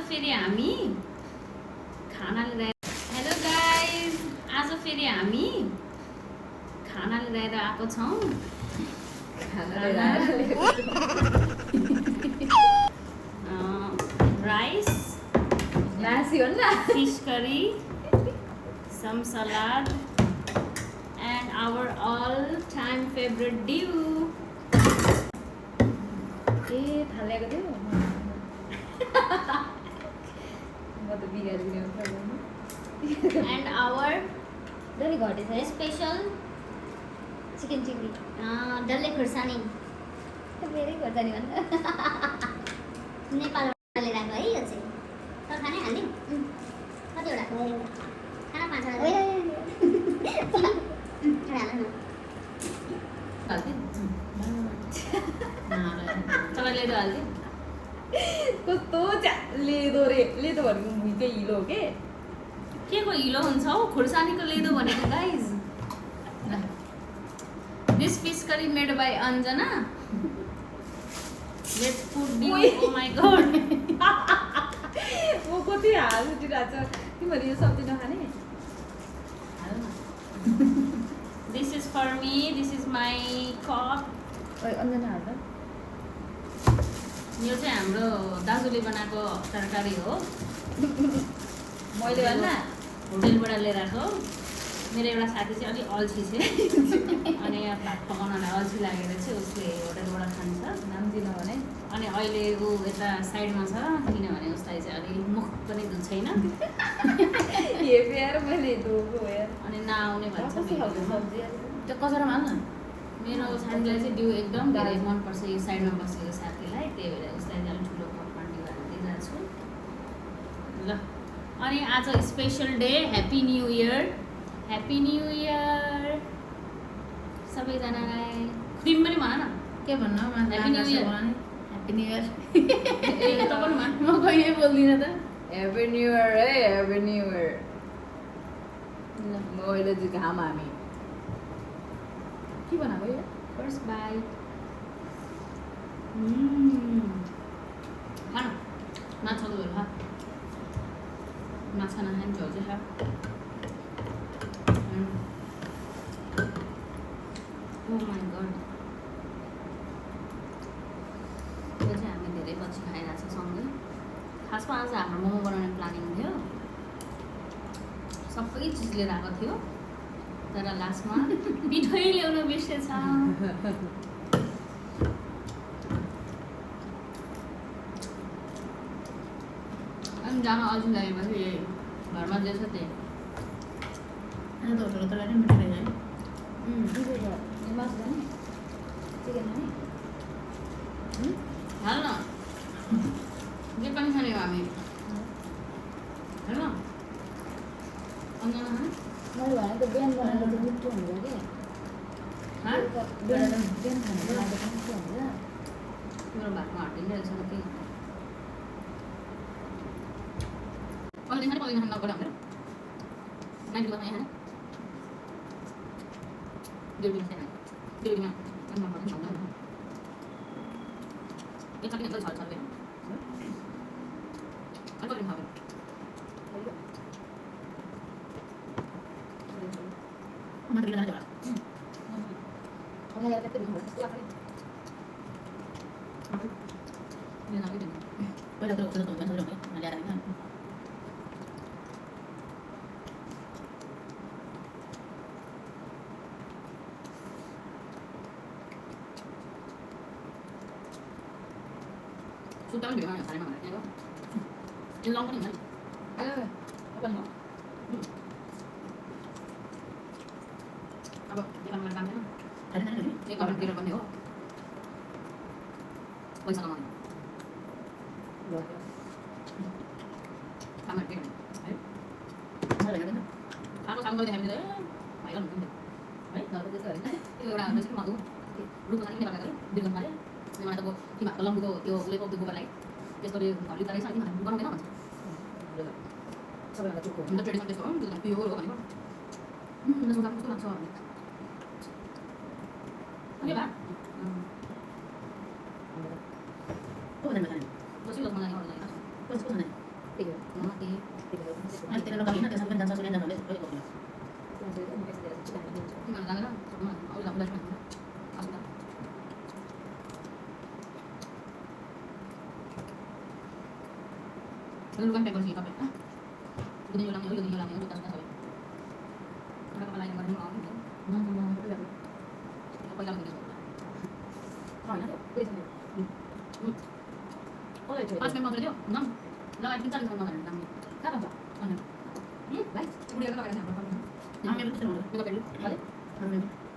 फेरि हामी खाना लिएर हेलो गाइज आज फेरि हामी खाना लिएर आएको छौँ rice fish curry some salad and our all time favorite dew थालेको थियो म त बिगारिदिने and our डल्ले घटेछ है special चिकन चिल्ली डल्ले खुर्सानी धेरै खोर्सानी भन्दा नेपालबाट लिएर आएको है यो चाहिँ तर खानै हाल्ने कतिवटा खाना पाँच तपाईँले त हाल्थ्यो कस्तो लेदो रे लेदो भनेको भुइँकै हिलो हो के को हिलो हुन्छ हौ खुर्सानीको लेदो भनेको guys this fish curry made by Anjana let's put the oh my god म कति हालिदिइरहेको छ तिमीहरू यो सब्जी नखाने this is for me this is my cup Anjana हाल्दा यो चाहिँ हाम्रो दाजुले बनाएको तरकारी हो मैले भन्दा होटेलबाट लिएर आएको मेरो एउटा साथी चाहिँ अलिक अल्छी छ अनि भात पकाउनलाई अल्छी लागेर चाहिँ उसले होटेलबाट खान्छ नाम दिनु भने अनि अहिले ऊ यता साइडमा छ किनभने उसलाई चाहिँ अलिक मुख पनि छैन हेपेर मैले धोको यार अनि नआउने भन्छ कस्तो खालको सब्जी त्यो कसरी हाल्न मेरो साथीलाई चाहिँ डिउ एकदम धेरै मनपर्छ यो साइडमा बसेको साथीलाई त्यही भएर उसलाई चाहिँ अलिक ठुलो कपमा डिउ हालेर दिइरहेको छु ल अनि आज special day happy new year सबैजनालाई तिमी पनि भन न के भन्नु happy new year happy new year त पनि भन म कहिले बोल्दिनँ त हेप्पी न्यु इयर है हेप्पी न्यु इयर मैले चाहिँ घाम हामी के बनाएको यो फर्स्ट बाइट खान माछा झोल खा माछा नखाने झोल चाहिँ खा Oh my god. यो चाहिँ हामी धेरै पछि खाइरहेको छ सँगै खासमा आज हाम्रो मोमो बनाउने प्लानिङ थियो सबै चिज लिएर आएको थियो तर लास्टमा मिठाई ल्याउन बिर्सेछ अनि जान अल्छी लागेपछि घरमा जे छ त्यही धोटेको तरकारी मिठाई है मासु खाने चिकन खाने हाल न जे पनि खाने हो हामी हेर्न अन्जना खाने मैले भनेको बिहान बनाएको त मिठो हुन्छ कि बिहान खाने बनाएको त मिठो हुन्छ मेरो भातमा हटिरहेछ कि कहिले खाने नगरे हाम्रो नाइट खाने ड्युटीमा अनि पर्छ सक्दैन एक चटनी छ छ अनि कहिले खाऊ मात्र लिएर जाऊ मलाई त्यति हुन्छ पहिला त उठ्नु हुन्छ नि ल्याएर हैन सुत्ता पनि भिडियोमा खानेमा भनेर त्यहाँको त्यो लङ पनि हुन्छ नि ओपन हो अब त्यो काममा काम छैन हैन हैन एक कमेन्टतिर पनि हो पैसा कमाउने कामहरू के गर्ने है मलाई हैन आफ्नो काम गर्दै हामीले भाइरल हुन्छ नि है नत्र त्यस्तो हैन त्यो एउटा हुन्छ कि मधु रुखको साथी किन लगाएको बिर्गन मारे मलाई त तिमीहरूको लम्बुको त्यो लेपको त्यो गोबरलाई त्यस्तो घरले त रहेछ तिमीहरू बनाउँदैन भन्छ सबैभन्दा चुक्को अन्त ट्रेडिसनल त्यस्तो हो त्यो त प्योर हो भनेको नसुँदा कस्तो लाग्छ भने अनि भा को भन्नु जसै जसमा जाने अरू जाने कसको भन्नु Tiga. Mati. Tiga. Ay, tinanong kami na, sabi ko, dansa sulit na ulit. Ulit ko. Tinggal tangan sama. Udah kan. Masuk dah. Lalu kan pegol sih kape. Ah. Udah nyulangnya, udah tas sabi. Ada kepala yang baru mau gitu. Apa yang gitu? Oh, na. Pas memang tadi, enam. Lah ay pintar sama enam. Kapan ba? Ano? Baik. Udah kan pakai siapa? Ah, meron ko sa mga. Mga pelu. Balik. Meron.